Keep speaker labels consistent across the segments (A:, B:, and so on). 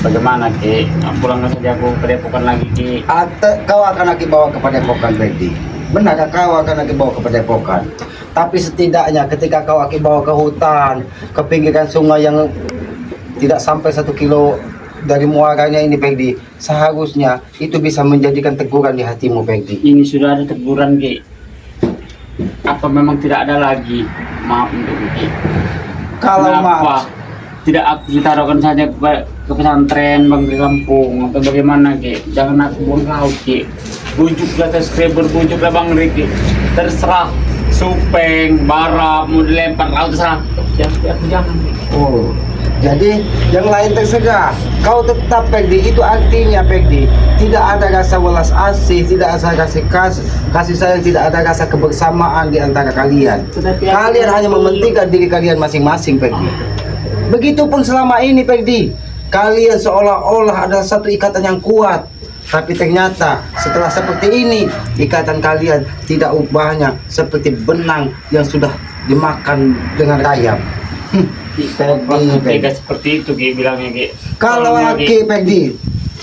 A: Bagaimana Ki? Pulang saja aku ke Depokan lagi Ki.
B: Kau akan aku bawa ke Padepokan, Peggy. Benar, kau akan aku bawa ke Padepokan. Tapi setidaknya ketika kau aku bawa ke hutan, ke pinggiran sungai yang tidak sampai 1 kilo dari muaranya ini, Peggy, seharusnya itu bisa menjadikan teguran di hatimu, Peggy.
A: Ini sudah ada teguran Ki. Apa memang tidak ada lagi? Maaf untuk Ki.
B: Kalau
A: Kenapa
B: maaf,
A: tidak aku ditaruhkan saja ke pesantren Bang di kampung atau bagaimana Ki? Jangan aku buang laut Ki. Bujuklah subscriber, bujuklah Bang Riki. Terserah Supeng, Barap, mau dilempar laut terserah. Jangan Ki.
B: oh, jadi yang lain terserah. Kau tetap, Peggy. Itu artinya, Peggy, tidak ada rasa welas asih, tidak ada kasih sayang, tidak ada rasa kebersamaan di antara kalian. Kalian hanya mementingkan diri kalian masing-masing, Peggy. Begitupun selama ini, Peggy. Kalian seolah-olah ada satu ikatan yang kuat. Tapi ternyata setelah seperti ini, ikatan kalian tidak ubahnya seperti benang yang sudah dimakan dengan rayap.
A: Tidak seperti itu Ki bilangnya Ki.
B: Kalau Aki, Peggy,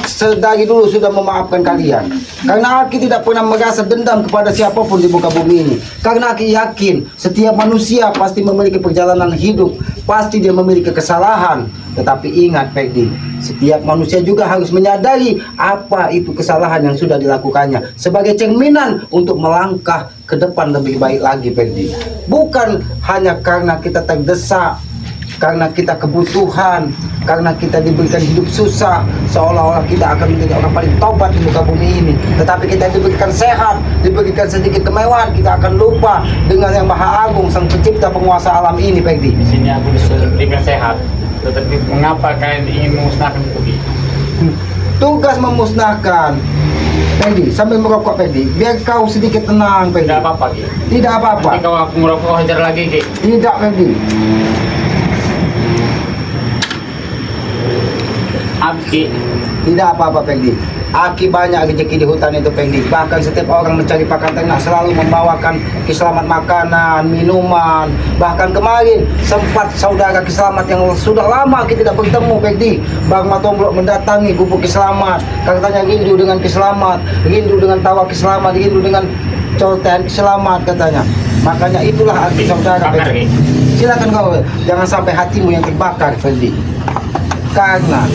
B: sedari dulu sudah memaafkan kalian. Karena Aki tidak pernah merasa dendam kepada siapapun di muka bumi ini. Karena Aki yakin setiap manusia pasti memiliki perjalanan hidup, pasti dia memiliki kesalahan. Tetapi ingat, Peggy, setiap manusia juga harus menyadari apa itu kesalahan yang sudah dilakukannya sebagai cerminan untuk melangkah ke depan lebih baik lagi, Peggy. Bukan hanya karena kita terdesak, karena kita kebutuhan, karena kita diberikan hidup susah, seolah-olah kita akan menjadi orang paling tobat di muka bumi ini. Tetapi kita diberikan sehat, diberikan sedikit kemewahan, kita akan lupa dengan yang Maha Agung, Sang Pencipta Penguasa alam ini, Peggy.
A: Di sini aku disuruh diberikan sehat, tetapi mengapa kalian ingin memusnahkan Ki?
B: Tugas memusnahkan, Peggy, sambil merokok, Peggy, biar kau sedikit tenang, Peggy.
A: Tidak apa-apa Ki.
B: Tidak apa-apa.
A: Nanti kalau aku merokok hajar lagi Ki.
B: Tidak, Peggy.
A: Aki.
B: Tidak apa-apa, Peggy. Aki banyak rezeki di hutan itu, Peggy. Bahkan setiap orang mencari pakan ternak selalu membawakan Kiselamat makanan, minuman. Bahkan kemarin sempat saudara Kiselamat yang sudah lama kita tidak bertemu, Peggy, Bang Matomblok mendatangi gubuk Kiselamat. Katanya rindu dengan Kiselamat, rindu dengan tawa Kiselamat, rindu dengan cotehan Kiselamat katanya. Makanya itulah arti saudara, Peggy. Silakan kau, jangan sampai hatimu yang terbakar, Peggy. Karena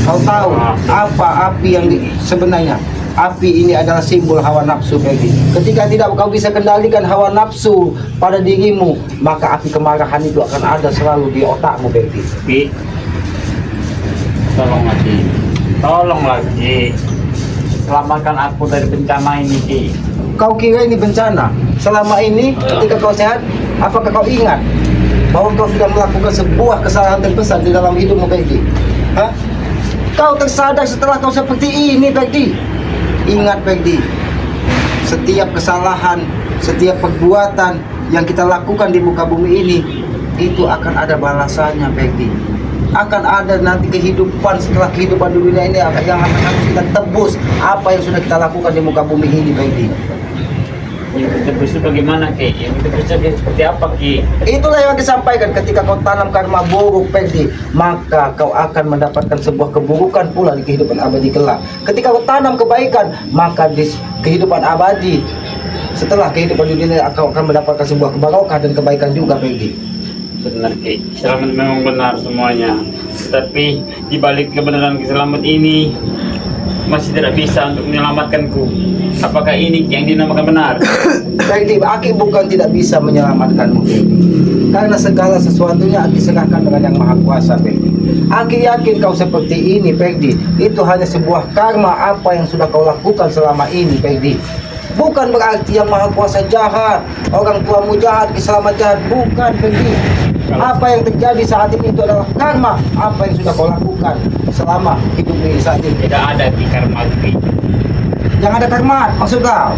B: kau tahu apa api yang sebenarnya. Api ini adalah simbol hawa nafsu, Peggy. Ketika tidak kau bisa kendalikan hawa nafsu pada dirimu, maka api kemarahan itu akan ada selalu di otakmu, Peggy.
A: Ki. Tolong lagi. Tolong lagi. Selamatkan aku dari bencana ini Ki.
B: Kau kira ini bencana? Selama ini ketika kau sehat, apakah kau ingat bahwa kau sudah melakukan sebuah kesalahan terbesar di dalam hidupmu, Peggy? Hah? Kau tersadar setelah kau seperti ini, Peggy. Ingat, Peggy, setiap kesalahan, setiap perbuatan yang kita lakukan di muka bumi ini, itu akan ada balasannya, Peggy. Akan ada nanti kehidupan setelah kehidupan dunia ini yang akan harus kita tebus apa yang sudah kita lakukan di muka bumi ini, Peggy.
A: Yang kita bersih bagaimana Ki? Yang kita bersih seperti apa Ki?
B: Itulah yang disampaikan, ketika kau tanam karma buruk, Peggy, maka kau akan mendapatkan sebuah keburukan pula di kehidupan abadi kelak. Ketika kau tanam kebaikan, maka di kehidupan abadi setelah kehidupan di dunia kau akan mendapatkan sebuah kebarokah dan kebaikan juga, Peggy.
A: Benar Ki, selamat memang benar semuanya. Tapi di balik kebenaran Selamat ini masih tidak bisa untuk menyelamatkanku. Apakah ini yang dinamakan benar?
B: Peggy, Aki bukan tidak bisa menyelamatkanmu, Peggy. Karena segala sesuatunya Aki serahkan dengan yang Maha Kuasa, Peggy. Aki yakin kau seperti ini, Peggy, itu hanya sebuah karma apa yang sudah kau lakukan selama ini, Peggy. Bukan berarti yang Maha Kuasa jahat, orang tuamu jahat, Kiselamat jahat. Bukan, Peggy. Apa yang terjadi saat ini itu adalah karma apa yang sudah kau lakukan selama hidup ini saat ini.
A: Tidak ada di karma Ki.
B: Yang ada karma, maksud kau?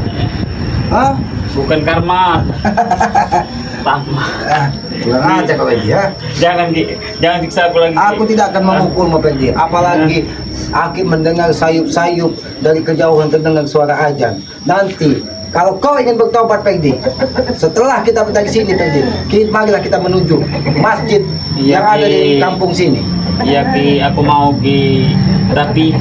B: Hah?
A: Bukan karma. Tama.
B: Pulang aja kau, Peggy, ya.
A: Jangan siksa aku lagi.
B: Aku tidak akan memukulmu, Peggy. Apalagi Aki mendengar sayup-sayup dari kejauhan terdengar suara azan. Nanti kalau kau ingin bertobat, Peggy, setelah kita dari sini, Peggy, marilah kita menuju masjid yang ada di kampung sini.
A: Iya Ki, aku mau Ki. Tapi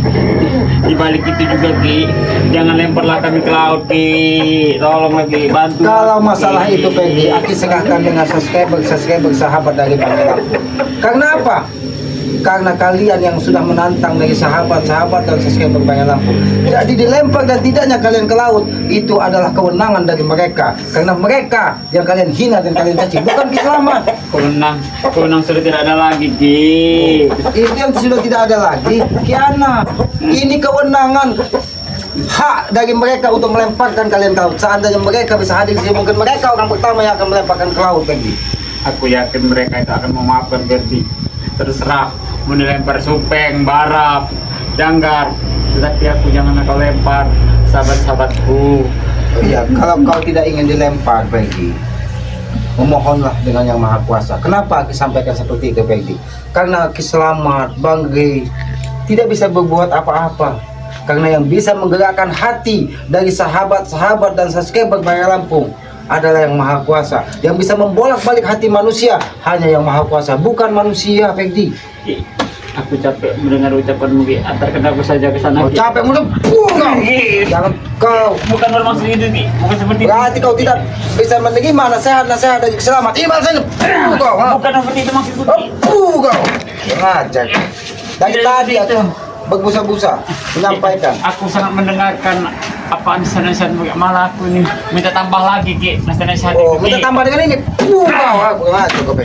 A: di balik itu juga Ki, jangan lemparlah kami ke laut Ki. Tolong lagi bantu.
B: Kalau masalah
A: Ki.
B: itu Peggy, Aki serahkan dengan subscriber sahabat dari Bang Lampung. Karena apa? Karena kalian yang sudah menantang dari sahabat-sahabat dan subscriber Bang Lampung. Jadi dilempar dan tidaknya kalian ke laut, itu adalah kewenangan dari mereka. Karena mereka yang kalian hina dan kalian caci, bukan Ki Selamat.
A: Kewenang sudah tidak ada lagi Ki.
B: Itu yang sudah tidak ada lagi, Kiana. Ini kewenangan hak dari mereka untuk melemparkan kalian ke laut. Seandainya mereka bisa hadir di sini, mungkin mereka orang pertama yang akan melemparkan ke laut lagi.
A: Aku yakin mereka itu akan memaafkan Gerti. Terserah mau dilempar Supeng, Barap, Janggar, tetapi aku jangan kau lempar sahabat-sahabatku.
B: Oh iya, kalau kau tidak ingin dilempar, Peggy, memohonlah dengan yang maha kuasa. Kenapa Aki sampaikan seperti itu, Peggy? Karena Aki Selamat, Bang Gay tidak bisa berbuat apa-apa. Karena yang bisa menggerakkan hati dari sahabat-sahabat dan subscriber Bang Lampung adalah yang maha kuasa. Yang bisa membolak-balik hati manusia hanya yang maha kuasa, bukan manusia, Peggy.
A: Ki, aku capek mendengar ucapanmu Ki. Antarkan aku saja ke sana
B: Kau
A: Ki.
B: capek mulut,
A: Ki.
B: jangan kau.
A: Bukan bermaksud itu Ki, bukan seperti itu.
B: Berarti kau tidak bisa menerima nasihat-nasihat dari Selamat. Ini maksudnya, kau, ha?
A: Bukan seperti itu maksudku Ki.
B: Kau ngajak dari
A: Tidak
B: tadi
A: seperti
B: aku
A: itu.
B: berbusa-busa menyampaikan.
A: Aku sangat mendengarkan apa nasihat-nasihatmu Ki. Malah aku ini minta tambah lagi Ki nasihat-nasihat
B: Oh,
A: itu,
B: minta
A: Ki.
B: tambah dengan ini. Kau aku ngajak kau.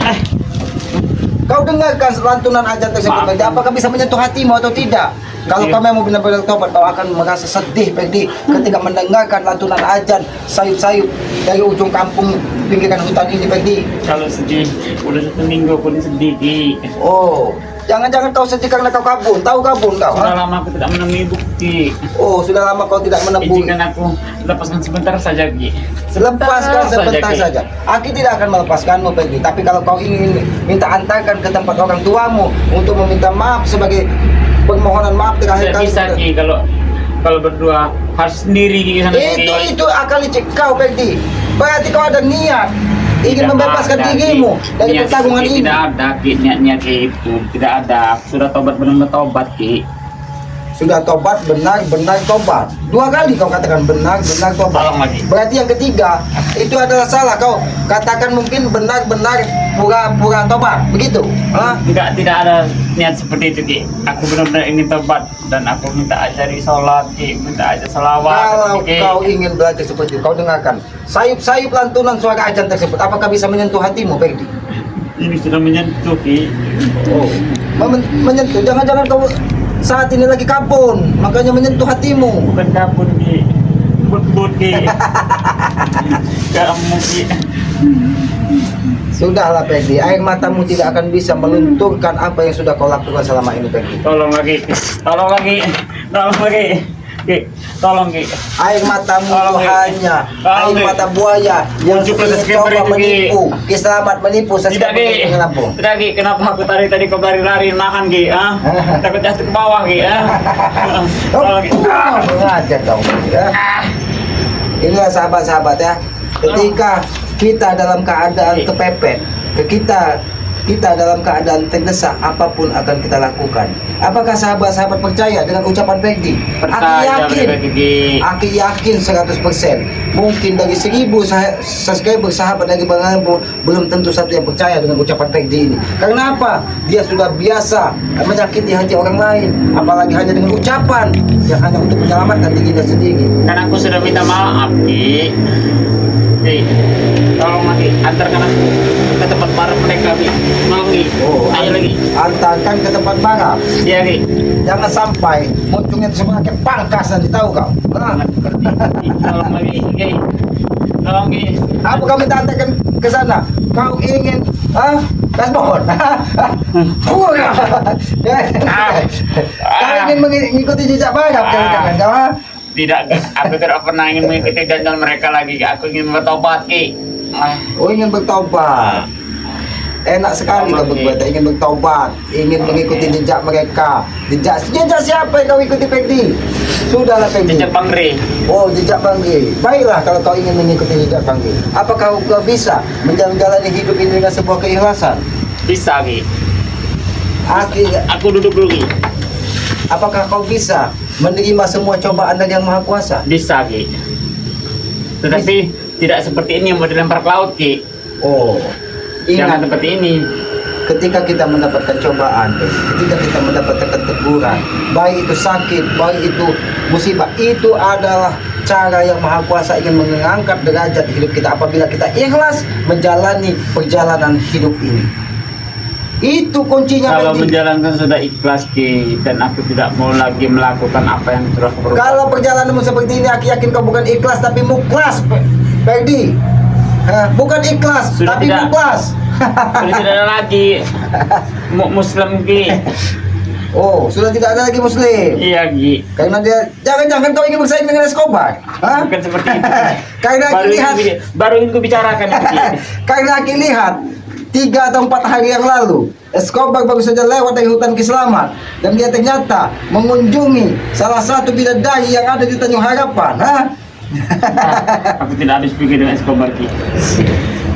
B: Kau dengarkan lantunan ajan tersebut,
A: Maaf.
B: Peggy. Apakah bisa menyentuh hatimu atau tidak? Kalau
A: Iya.
B: kau memang benar-benar tobat, kau akan merasa sedih, Peggy, ketika mendengarkan lantunan ajan sayup-sayup dari ujung kampung pinggiran hutan ini, Peggy.
A: Kalau sedih, udah 1 minggu pun sedih Ki.
B: Oh, jangan-jangan kau sedih karena kau kabur. Tahu kabur kau?
A: Sudah
B: Ha?
A: lama aku tidak menemui bukti.
B: Oh, sudah lama kau tidak menemui.
A: Izinkan aku lepaskan sebentar saja Ki.
B: Lepaskan sebentar
A: Ki.
B: saja. Aki tidak akan melepaskanmu, Peggy. Tapi kalau kau ingin minta antarkan ke tempat orang tuamu untuk meminta maaf sebagai permohonan maaf terakhir
A: Tidak
B: kali.
A: bisa Ki kalau berdua harus sendiri Ki sana Ki.
B: Itu akal licik kau, Peggy. Berarti kau ada niat ingin
A: Tidak
B: membebaskan
A: ada,
B: dirimu
A: Ki.
B: dari
A: Niat
B: pertarungan
A: Ki,
B: ini.
A: Tidak ada Ki, niat itu tidak ada. Aku sudah tobat benar-benar tobat Ki.
B: Sudah tobat, benar-benar tobat. 2 kali kau katakan benar-benar tobat.
A: Tolong lagi.
B: Berarti yang ketiga itu adalah salah. Kau katakan mungkin benar-benar pura-pura tobat. Begitu? Hah?
A: Tidak ada niat seperti itu Ki. Aku benar-benar ingin tobat dan aku minta ajari sholat Ki, minta ajar salawat.
B: Kalau
A: Ki.
B: kau ingin belajar seperti itu, kau dengarkan sayup-sayup lantunan suara ajan tersebut. Apakah bisa menyentuh hatimu, Peggy?
A: Ini sudah menyentuh Ki.
B: Oh, menyentuh. Jangan-jangan kau saat ini lagi kabun, makanya menyentuh hatimu.
A: Bukan kabur Ki, but Ki. Kamu Ki.
B: Sudahlah, Peggy. Air matamu tidak akan bisa melunturkan apa yang sudah kau lakukan selama ini, Peggy.
A: Tolong lagi, tolong lagi, tolong lagi, Ki, tolong Ki.
B: Air matamu
A: Tolong,
B: itu
A: Ki.
B: hanya
A: Tolong,
B: air
A: Ki.
B: mata buaya yang
A: Bujuk
B: ingin
A: subscriber
B: coba
A: itu, Ki.
B: menipu. Ki Selamat menipu
A: Tidak
B: subscriber
A: Ki,
B: dari Lampung.
A: tidak Ki, kenapa aku tadi kau lari-lari nahan Ki? Ah, takut jatuh ke bawah Ki? Ah, tolong Ki.
B: Ngajar dong, ya. Inilah sahabat-sahabat ya. Ketika kita dalam keadaan kepepet, kita dalam keadaan terdesak, apapun akan kita lakukan. Apakah sahabat-sahabat percaya dengan ucapan Peggy? Aki
A: Percaya
B: yakin.
A: mereka, Ki.
B: Aki yakin 100%. Mungkin dari 1000 subscriber sahabat dari Bang Lampung, belum tentu satu yang percaya dengan ucapan Peggy ini. Karena apa? Dia sudah biasa menyakiti hati orang lain, apalagi hanya dengan ucapan yang hanya untuk menyelamatkan dirinya sendiri.
A: Karena aku sudah minta maaf Ki. Ki, tolong lagi, antarkan aku ke tempat para mereka Ki. Mau Ki, ayo lagi.
B: Antarkan ke tempat barat.
A: Iya Ki.
B: Jangan sampai muncungnya sebagai pangkas, nanti tahu kau. Nah,
A: Ki, tolong lagi Ki. Tolong Ki.
B: apa kau minta antarkan ke sana? Kau ingin, gas pohon. Kau ingin mengikuti jejak barat, jangan-jangan kau? Ha?
A: Tidak, Ki. Aku tidak pernah ingin mengikuti jalan mereka lagi Ki. Aku ingin bertobat Ki.
B: Oh, ingin bertobat. Enak sekali kau berbuat, ingin bertobat, ingin mengikuti jejak mereka. Jejak siapa yang kau ikuti, Peggy? Sudahlah, Peggy.
A: Jejak Bang Ri.
B: Oh, jejak Bang G. Baiklah kalau kau ingin mengikuti jejak Bang G. Apakah kau bisa menjalani hidup ini dengan sebuah keikhlasan?
A: Bisa Ki.
B: Aki,
A: Aku duduk dulu Ki.
B: apakah kau bisa menerima semua cobaan dari Yang Maha Kuasa?
A: Bisa Ki. Tetapi tidak seperti ini yang mau dilempar ke laut Ki.
B: Oh,
A: Jangan
B: ingat,
A: seperti ini.
B: ketika kita mendapatkan cobaan, ketika kita mendapatkan keteguran, baik itu sakit, baik itu musibah, itu adalah cara Yang Maha Kuasa ingin mengangkat derajat hidup kita apabila kita ikhlas menjalani perjalanan hidup ini. Itu kuncinya.
A: Kalau
B: Peggy.
A: menjalankan sudah ikhlas Ki, dan aku tidak mau lagi melakukan apa yang sudah aku perbuat.
B: Kalau perjalananmu seperti ini, aku yakin kau bukan ikhlas tapi muklas, Ferdi. Bukan ikhlas
A: Sudah
B: tapi
A: tidak.
B: muklas.
A: Sudah tidak ada lagi Muslim Ki.
B: Oh, sudah tidak ada lagi Muslim.
A: Iya Ki.
B: Karena dia, jangan-jangan kau ingin bersaing dengan Escobar. Hah?
A: Bukan seperti itu.
B: Karena aku lihat,
A: Baru ingin kubicarakan itu Ki.
B: karena aku lihat 3 atau 4 hari yang lalu Escobar baru saja lewat dari hutan Kiselamat dan dia ternyata mengunjungi salah satu bidadari yang ada di Tanjung Harapan. Hah?
A: Aku tidak habis pikir dengan Escobar Ki.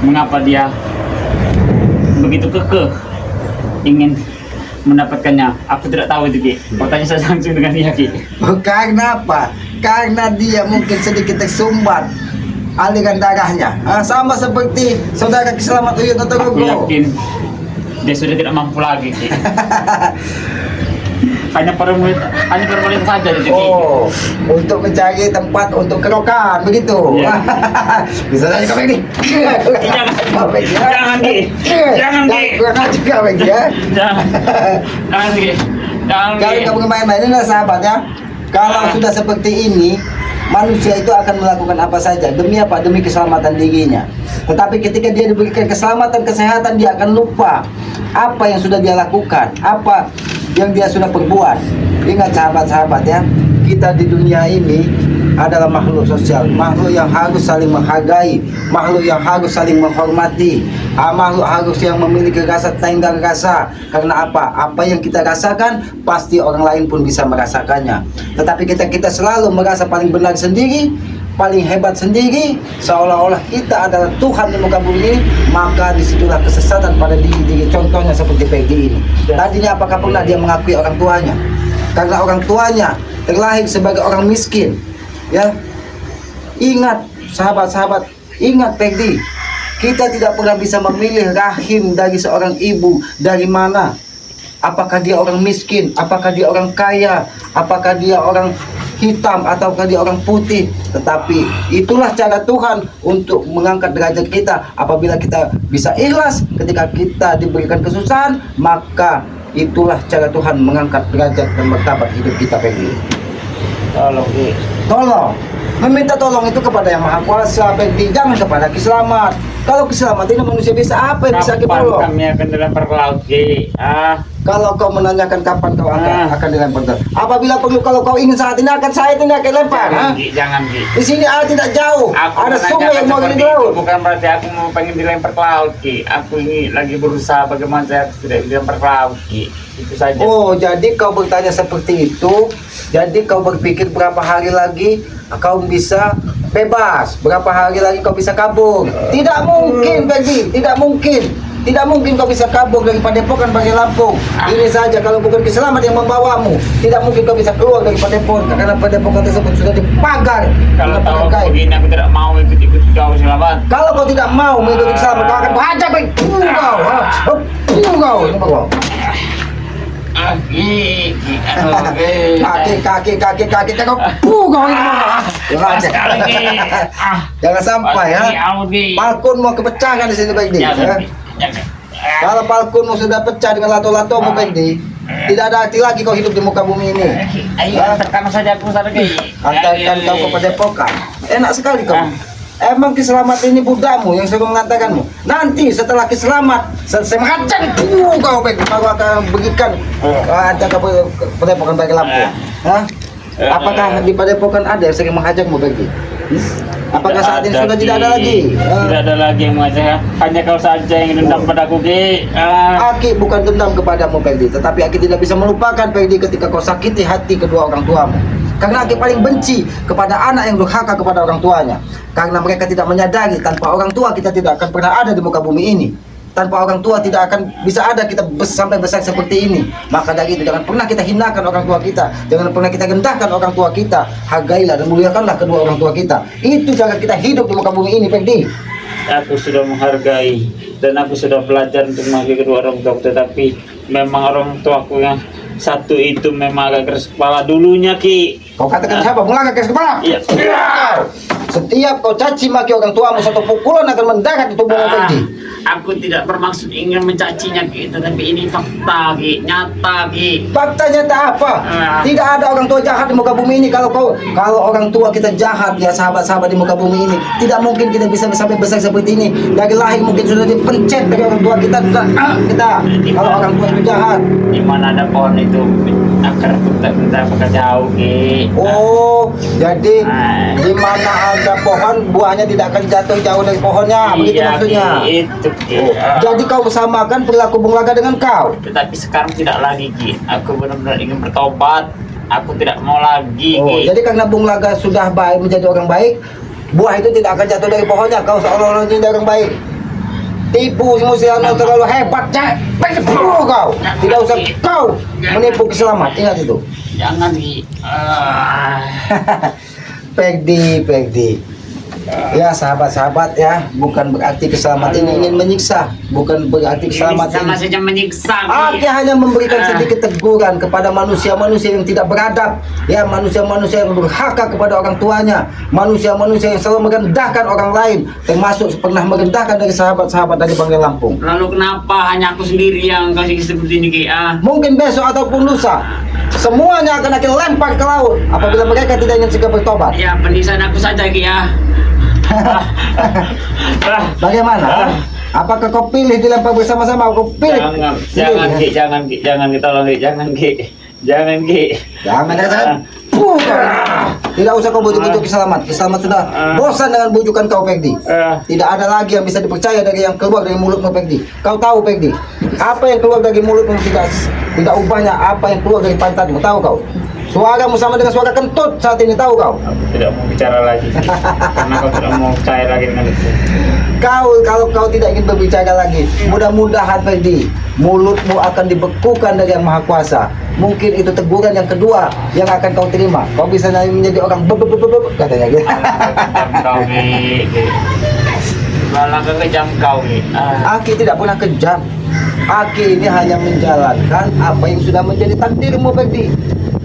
A: Mengapa dia begitu kekeh ingin mendapatkannya? Aku tidak tahu itu Ki. Kau tanya saya langsung dengan dia Ki.
B: Karena apa? Karena dia mungkin sedikit tersumbat aliran darahnya. Sama seperti saudara Kiselamat Uyun atau
A: Aku
B: Gogo.
A: yakin dia sudah tidak mampu lagi Ki. hanya permulit saja itu Ki.
B: Oh, untuk mencari tempat untuk kerokan begitu.
A: Iya.
B: Bisa saja kau ini.
A: Jangan Ki. Jangan Ki.
B: Kurang juga Peggy ya.
A: Jangan Ki. Jangan
B: Kalau
A: Ki.
B: kamu main-main ini sahabat ya. Kalau sudah seperti ini, manusia itu akan melakukan apa saja demi apa? Demi keselamatan dirinya. Tetapi ketika dia diberikan keselamatan, kesehatan, dia akan lupa apa yang sudah dia lakukan, apa yang dia sudah perbuat. Ingat sahabat-sahabat ya, kita di dunia ini adalah makhluk sosial, makhluk yang harus saling menghargai, makhluk yang harus saling menghormati, makhluk harus yang memiliki rasa tenggang rasa. Karena apa? Apa yang kita rasakan pasti orang lain pun bisa merasakannya. Tetapi kita selalu merasa paling benar sendiri, paling hebat sendiri, seolah-olah kita adalah Tuhan di muka bumi ini, maka disitulah kesesatan pada diri. Contohnya seperti Peggy ini. Tadinya apakah pernah dia mengakui orang tuanya? Karena orang tuanya terlahir sebagai orang miskin. Ya, ingat sahabat-sahabat, ingat Peggy, kita tidak pernah bisa memilih rahim dari seorang ibu dari mana. Apakah dia orang miskin, apakah dia orang kaya, apakah dia orang hitam ataukah dia orang putih. Tetapi itulah cara Tuhan untuk mengangkat derajat kita. Apabila kita bisa ikhlas ketika kita diberikan kesusahan, maka itulah cara Tuhan mengangkat derajat dan martabat hidup kita, Peggy.
A: Tolong Ki.
B: Tolong, meminta tolong itu kepada Yang Maha Kuasa, Peggy, jangan kepada Kiselamat. Kalau Kiselamat ini manusia bisa apa yang bisa kita
A: Kapan
B: tolong?
A: kami akan dilempar ke laut Ki?
B: Kalau kau menanyakan kapan kau akan dilempar, apabila perlu, kalau kau ingin saat ini akan saya tidak akan lempar.
A: Jangan Ki, jangan Ki.
B: Di sini tidak jauh,
A: Aku
B: ada sungai yang mau
A: menanyakan
B: di
A: seperti
B: laut.
A: itu, bukan berarti aku mau pengen dilempar ke laut Ki. Aku ini lagi berusaha bagaimana saya tidak dilempar ke laut Ki. Itu saja.
B: Oh, jadi kau bertanya seperti itu. Jadi kau berpikir berapa hari lagi kau bisa bebas, berapa hari lagi kau bisa kabur. Tidak mungkin, Peggy, tidak mungkin. Tidak mungkin kau bisa kabur dari Padepokan bagi Lampung. Ini saja kalau bukan Kiselamat yang membawamu, tidak mungkin kau bisa keluar dari Padepokan karena Padepokan tersebut sudah dipagar.
A: Kalau
B: dengan
A: tahu
B: pagar.
A: begini aku tidak mau ikut kau Selamat.
B: Kalau kau tidak mau mengikuti Kiselamat, kau akan kuhajar, Peggy. Kau, kau, ini kau. Kaki kau kau ini kau.
A: Sekali Ki.
B: Jangan sampai ya. Palkun mau kepecahkan di sini, Peggy.
A: Jangan.
B: Kalau palkunmu sudah pecah dengan lato-latomu, Peggy, tidak ada arti lagi kau hidup di muka bumi ini.
A: Ayo antarkan saja aku sana Ki.
B: Antarkan kau ke Padepokan. Enak sekali kau. Emang Kiselamat ini budamu yang suruh mengantarkanmu. Nanti setelah Kiselamat selesai mengacang kau, Peggy, baru akan berikan antar ke Padepokan bagi Lampung. Hah? Apakah di Padepokan ada yang sering menghajarmu, Peggy? Apakah saat ini sudah tidak ada lagi?
A: Tidak ada lagi yang mengajak. Hanya kau saja yang dendam padaku Ki.
B: Aki bukan dendam kepadamu, Peggy, tetapi Aki tidak bisa melupakan, Peggy, ketika kau sakiti hati kedua orang tuamu. Karena Aki paling benci kepada anak yang durhaka kepada orang tuanya. Karena mereka tidak menyadari tanpa orang tua kita tidak akan pernah ada di muka bumi ini. Tanpa orang tua tidak akan bisa ada kita sampai besar seperti ini. Maka dari itu jangan pernah kita hinakan orang tua kita, jangan pernah kita rendahkan orang tua kita. Hargailah dan muliakanlah kedua orang tua kita. Itu cara kita hidup di muka bumi ini, Pegdi.
A: Aku sudah menghargai dan aku sudah belajar untuk menghargai kedua orang tua, tetapi memang orang tuaku yang satu itu memang agak keras kepala dulunya, Ki.
B: Kau katakan siapa? Mulai keras kepala.
A: Iya.
B: Setiap kau caci maki orang tuamu, satu pukulan akan mendarat di tubuhmu, Pegdi.
A: Aku tidak bermaksud ingin mencacinya, Ki, tetapi ini fakta, Ki, nyata, Ki.
B: Fakta nyata apa? Tidak ada orang tua jahat di muka bumi ini. Kalau orang tua kita jahat, ya sahabat-sahabat di muka bumi ini, tidak mungkin kita bisa sampai besar seperti ini. Dari lahir mungkin sudah dipencet dari orang tua kita. Kalau orang tua itu jahat.
A: Di mana ada pohon itu akar bentar bakal jauh, Ki.
B: Oh, jadi di mana ada pohon, buahnya tidak akan jatuh jauh dari pohonnya. Begitu
A: Iya,
B: maksudnya.
A: Ki, itu, Ki.
B: Oh, jadi kau bersamakan perilaku Bung Laga dengan kau.
A: Tetapi sekarang tidak lagi, Ki. Aku benar-benar ingin bertobat. Aku tidak mau lagi,
B: Oh,
A: Ki.
B: jadi karena Bung Laga sudah baik menjadi orang baik, buah itu tidak akan jatuh dari pohonnya. Kau seolah-olah jadi orang baik. Tipu Musiano terlalu hebat, Cek. Tipu kau. Tidak usah kau menipu keselamat. Ingat itu.
A: Jangan, Ki.
B: Pegdi. Ya sahabat-sahabat ya, bukan berarti keselamatan ini ingin menyiksa, bukan berarti keselamatan
A: sama
B: ini.
A: saja menyiksa,
B: Aki
A: Ki.
B: hanya memberikan sedikit teguran kepada manusia-manusia yang tidak beradab, ya manusia-manusia yang durhaka kepada orang tuanya, manusia-manusia yang selalu merendahkan orang lain, termasuk pernah merendahkan dari sahabat-sahabat dari Bangka Lampung.
A: Lalu kenapa hanya aku sendiri yang kasih seperti ini, Ki?
B: Mungkin besok ataupun lusa, semuanya akan lempar ke laut apabila mereka tidak ingin segera bertobat.
A: Ya, penisaan aku saja, Ki, ya.
B: Bagaimana? Apakah kau pilih dilempar bersama-sama? Kau pilih?
A: Jangan, Ki, jangan, Ki, jangan, Ki, tolong, Ki, jangan, Ki. Jangan, Ki.
B: Jangan. Tidak usah kau bujuk-bujuk Kiselamat. Kiselamat sudah bosan dengan bujukan kau, Pegdi. Tidak ada lagi yang bisa dipercaya dari yang keluar dari mulutmu, Pegdi. Kau tahu, Pegdi, apa yang keluar dari mulutmu tidak ubahnya apa yang keluar dari pantatmu. Tahu kau? Suaramu sama dengan suara kentut saat ini, tahu kau?
A: Aku tidak mau bicara lagi. Karena kau tidak mau percaya lagi dengan itu.
B: Kalau kau tidak ingin berbicara lagi, mudah-mudahan, Pegdi, mulutmu akan dibekukan dari Yang Maha Kuasa. Mungkin itu teguran yang kedua yang akan kau terima. Kau bisa menjadi orang katanya gitu.
A: Kejam kau, Ki. Langkah kejam kau, Ki.
B: Aki tidak pernah kejam. Aki ini hanya menjalankan apa yang sudah menjadi takdirmu, Pegdi.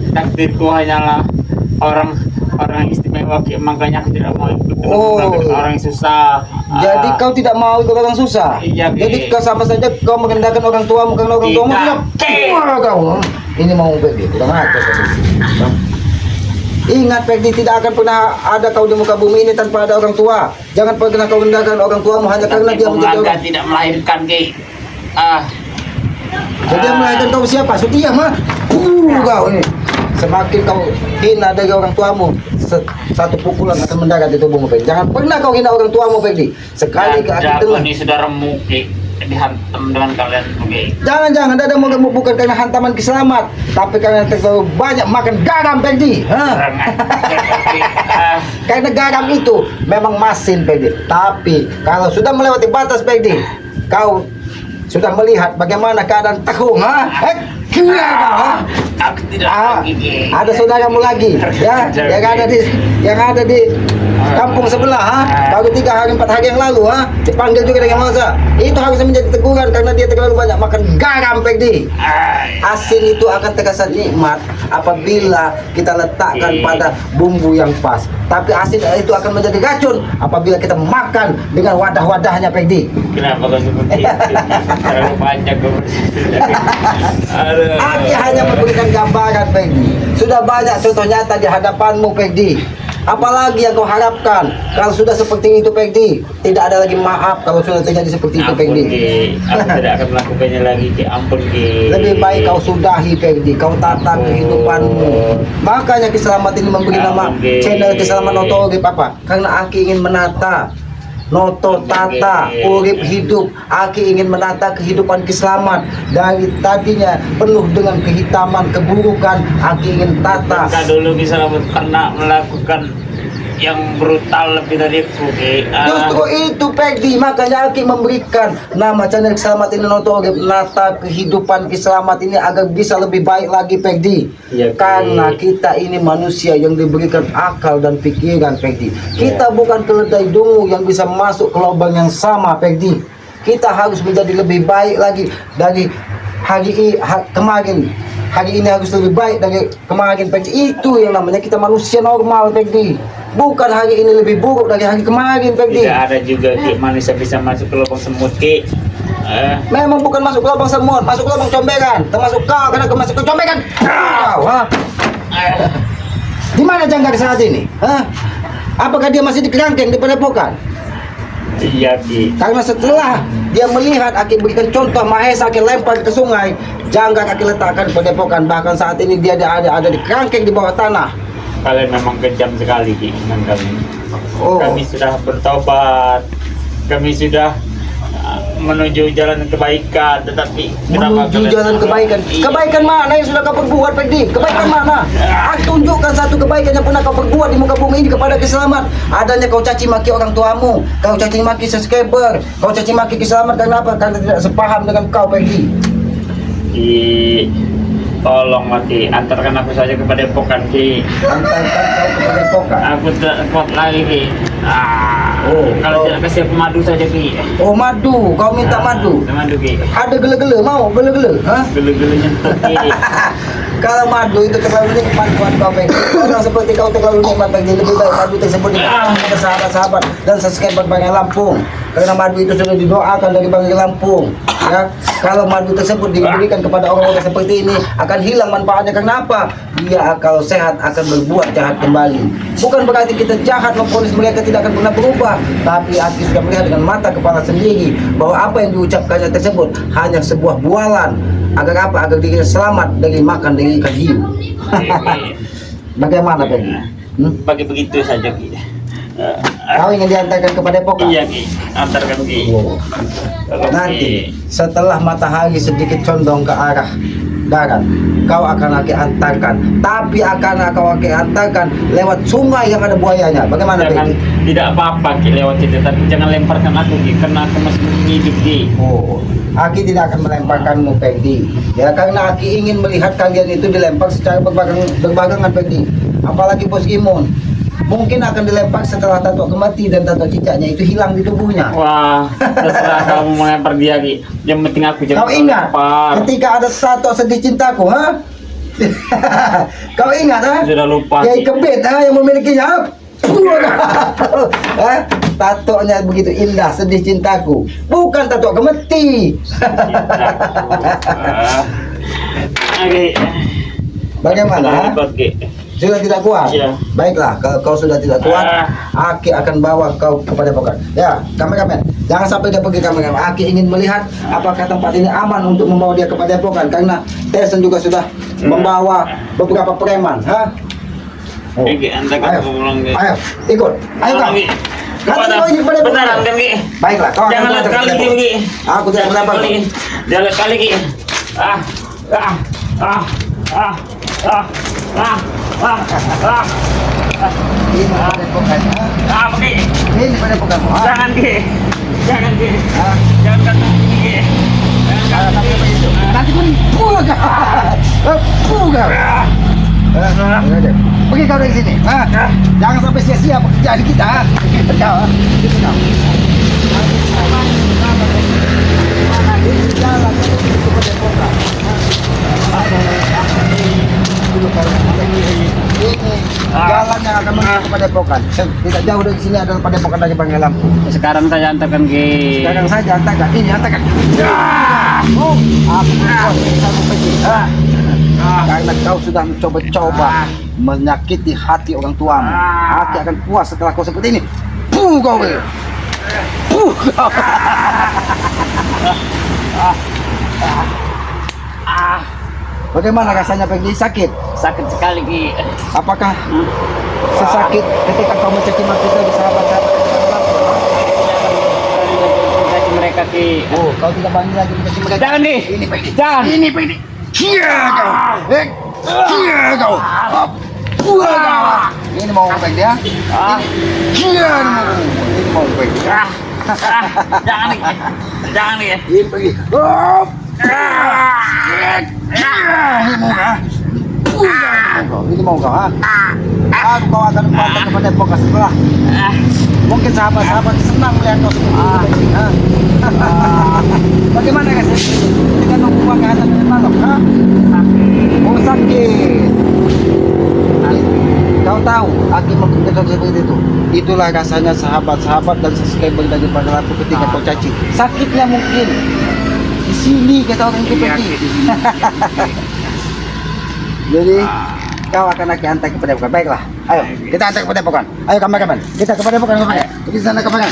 A: Takdirku hanyalah orang yang istimewa, Ki. Makanya aku tidak mau ikut dengan orang yang susah.
B: Jadi kau tidak mau ikut orang susah.
A: Iya, Ki.
B: Jadi kau sama saja kau merendahkan orang tuamu karena orang tuamu
A: Tidak,
B: tidak kau. Ini mau Pegdi, kurang ajar Pegdi. Ingat, Pegdi, tidak akan pernah ada kau di muka bumi ini tanpa ada orang tua. Jangan pernah kau rendahkan orang tuamu hanya karena dia menjadi orang.
A: tidak melahirkan, Ki.
B: Jadi yang melahirkan kau siapa? Setia mah. Kau ini. Semakin kau hina dari orang tuamu, satu pukulan akan mendarat di tubuhmu, Pegdi. Jangan pernah kau hina orang tuamu, Pegdi. Sekali ke hati tengah.
A: Ini sudah remuk, Ki. Dihantam dengan kalian, Ki.
B: Jangan, ada mau gemuk bukan karena hantaman Kiselamat, tapi karena terlalu banyak makan garam, Pegdi. Karena garam itu memang masin, Pegdi. Tapi kalau sudah melewati batas, Pegdi, kau sudah melihat bagaimana keadaan Tekung,
A: Aku tidak lagi, Ki.
B: ada saudaramu lagi, ya, yang ada di kampung sebelah, baru 3 hari 4 hari yang lalu, dipanggil juga dengan masa. Itu harusnya menjadi teguran karena dia terlalu banyak makan garam, Pegdi. Asin itu akan terasa nikmat apabila kita letakkan pada bumbu yang pas. Tapi asin itu akan menjadi racun apabila kita makan dengan wadah-wadahnya, Pegdi.
A: Kenapa kau seperti itu? Terlalu panjang kau.
B: Aki hanya memberikan gambaran, Pegdi. Sudah banyak contoh nyata di hadapanmu, Pegdi. Apalagi yang kau harapkan? Kalau sudah seperti itu, Pegdi, tidak ada lagi maaf kalau sudah terjadi seperti itu, Pegdi.
A: Aku tidak akan melakukannya lagi, Ki. Ampun, Ki.
B: Lebih baik kau sudahi, Pegdi. Kau tata kehidupanmu. Makanya Kiselamat ini memberi nama channel Kiselamat Noto Urip apa? Karena Aki ingin menata Noto tata urip hidup. Aki ingin menata kehidupan Kiselamat dari tadinya penuh dengan kehitaman, keburukan. Aki ingin tata.
A: Maka dulu bisa pernah melakukan yang brutal lebih dari itu Ki.
B: Justru itu Peggy, makanya Aki memberikan nama channel Selamat ini untuk menata kehidupan Selamat ini agar bisa lebih baik lagi Peggy.
A: Iya, Ki.
B: Karena kita ini manusia yang diberikan akal dan pikiran Peggy. Kita bukan keledai dungu yang bisa masuk ke lubang yang sama Peggy. Kita harus menjadi lebih baik lagi dari kemarin. Hari ini harus lebih baik dari kemarin Peggy. Itu yang namanya kita manusia normal Peggy. Bukan hari ini lebih buruk dari hari kemarin Peggy.
A: Tidak ada juga Ki manusia bisa masuk ke lubang semut Ki.
B: Memang bukan masuk ke lubang semut, masuk ke lubang comberan. Termasuk kau karena kau masuk ke comberan. Kau, ha? Di mana Jangkar saat ini? Hah? Apakah dia masih di kerangkeng di padepokan?
A: Iya Ki.
B: Karena setelah dia melihat Aki berikan contoh Mahesa Aki lempar ke sungai, Jangkar Aki letakkan di padepokan. Bahkan saat ini dia ada di kerangkeng di bawah tanah.
A: Kalian memang kejam sekali Ki dengan kami.
B: Oh.
A: Kami sudah bertobat. Kami sudah menuju jalan kebaikan, tetapi
B: Menuju jalan kebaikan. Kebaikan mana yang sudah kau perbuat, Peggy? Kebaikan mana? Aku tunjukkan satu kebaikan yang pernah kau perbuat di muka bumi ini kepada Selamat. Adanya kau caci maki orang tuamu, kau caci maki subscriber, kau caci maki Selamat. Kenapa? Karena tidak sepaham dengan kau, Peggy.
A: Tolong mati, antarkan aku saja ke padepokan Ki.
B: Antarkan kau ke padepokan.
A: Aku tidak kuat lagi Ki. Kalau tidak kasih aku madu saja Ki.
B: Oh, madu, kau minta madu.
A: Madu Ki.
B: Ada gele-gele, mau gele-gele? Hah?
A: Gele-gele nyentuh Ki.
B: Kalau madu itu terlalu nikmat buat kau, Peggy. Orang seperti kau terlalu nikmat, Peggy. Lebih baik madu tersebut diberikan kepada sahabat-sahabat dan subscriber Banggai Lampung. Karena madu itu sudah didoakan dari Banggai Lampung. Ya, kalau madu tersebut diberikan kepada orang-orang seperti ini akan hilang manfaatnya. Karena apa? Dia kalau sehat akan berbuat jahat kembali. Bukan berarti kita jahat memponis mereka tidak akan pernah berubah, tapi Aki sudah melihat dengan mata kepala sendiri bahwa apa yang diucapkannya tersebut hanya sebuah bualan. Agar apa? Agar dirinya selamat dari makan dari ikan hiu. Bagaimana Peggy?
A: Bagi begitu saja Ki.
B: Kau ingin diantarkan ke padepokan?
A: Iya Ki, antarkan Ki.
B: Nanti setelah matahari sedikit condong ke arah barat, kau akan Aki antarkan. Tapi akan kau Aki antarkan lewat sungai yang ada buayanya. Bagaimana
A: Jangan,
B: Peggy?
A: tidak apa-apa Ki lewat itu, tapi jangan lemparkan aku Ki, karena aku masih hidup Ki.
B: Oh, Aki tidak akan melemparkanmu Peggy. Ya, karena Aki ingin melihat kalian itu dilempar secara berbarengan Peggy. Apalagi Bos Imun. Mungkin akan dilempar setelah tato kemati dan tato cicaknya itu hilang di tubuhnya.
A: Wah, terserah kamu melempar dia Ki. Yang penting aku jangan
B: Kau ingat
A: lempar.
B: ketika ada tato sedih cintaku, ha? Kau ingat, ha?
A: Sudah lupa
B: Kiai
A: Ki.
B: Kebet, ha? Yang memilikinya. Ha? Tatonya begitu indah, sedih cintaku. Bukan tato kemati.
A: Oke.
B: Bagaimana?
A: Ikut Ki.
B: Sudah tidak kuat?
A: Iya.
B: Baiklah, kalau kau sudah tidak kuat, Aki akan bawa kau kepada padepokan. Ya, kameramen, jangan sampai dia pergi kameramen. Aki ingin melihat apakah tempat ini aman untuk membawa dia ke padepokan, karena Tesen juga sudah membawa beberapa preman. Ha? Oh.
A: Ki, antarkan
B: Ayo,
A: aku pulang Ki.
B: ayo, ikut. Ayo kau.
A: Ki.
B: Nanti kau ingin padepokan.
A: Beneran kan Ki?
B: Baiklah, kau akan
A: Jangan
B: bawa
A: lihat
B: ke
A: kali
B: padepokan.
A: Ki.
B: Aku tidak melempar.
A: Jangan lihat kali Ki. Ah. Ah. Ah. Ah. Ah. Ah. Ah. Ah.
B: Ini padepokan. Ha?
A: Ah, Ki.
B: Ini padepokan. Ha?
A: Jangan Ki. Jangan Ki.
B: Ha?
A: Jangan kata Ki. Jangan kata Ki.
B: Nanti pun puga. Puga. Pergi kau dari sini. Ha? Jangan sampai sia-sia pekerjaan kita. Ha? Kau, ha? Gitu kau. Jalan menuju ke padepokan. Ini jalan yang akan menuju ke padepokan. Tidak jauh dari sini adalah padepokan dari Banggai Lampung.
A: Sekarang saja antarkan Ki.
B: Sekarang saja antarkan. Ini antarkan. Oh, aku bersama pergi. Karena kau sudah mencoba-coba menyakiti hati orang tuamu. Hati akan puas setelah kau seperti ini. Puh kau. Puh kau. Bagaimana rasanya Peggy? Sakit?
A: Sakit sekali Ki.
B: Apakah sesakit ketika kau mencaci maki tadi sahabat-sahabat
A: Kasih mereka Ki.
B: Oh, kau tidak bangga lagi mencaci mereka.
A: Jangan Ki.
B: Ini Peggy.
A: Jangan.
B: Ini Peggy. Iya kau. Iya kau. Wah, ini mau ngepek dia.
A: Ah.
B: Ini mau ngepek.
A: Jangan nih. Jangan nih.
B: Ini pergi. Hop. Ini mau kau, ha? Aku kau akan membantu kepada Pokas setelah. Mungkin sahabat-sahabat senang melihat kau seperti ini, ha? Bagaimana guys? Dengan hubungan kehatan dengan balok, ha? Oh sakit. Kau tahu, Aki memberitahu seperti itu. Itulah rasanya sahabat-sahabat dan subscriber daripada aku ketika kau caci. Sakitnya mungkin di sini kata orang seperti. Jadi kau akan Aki hantar kepada Pokan. Baiklah, ayo kita hantar kepada Pokan. Ayo kameramen, kita kepada Pokan. Kita sana kepada.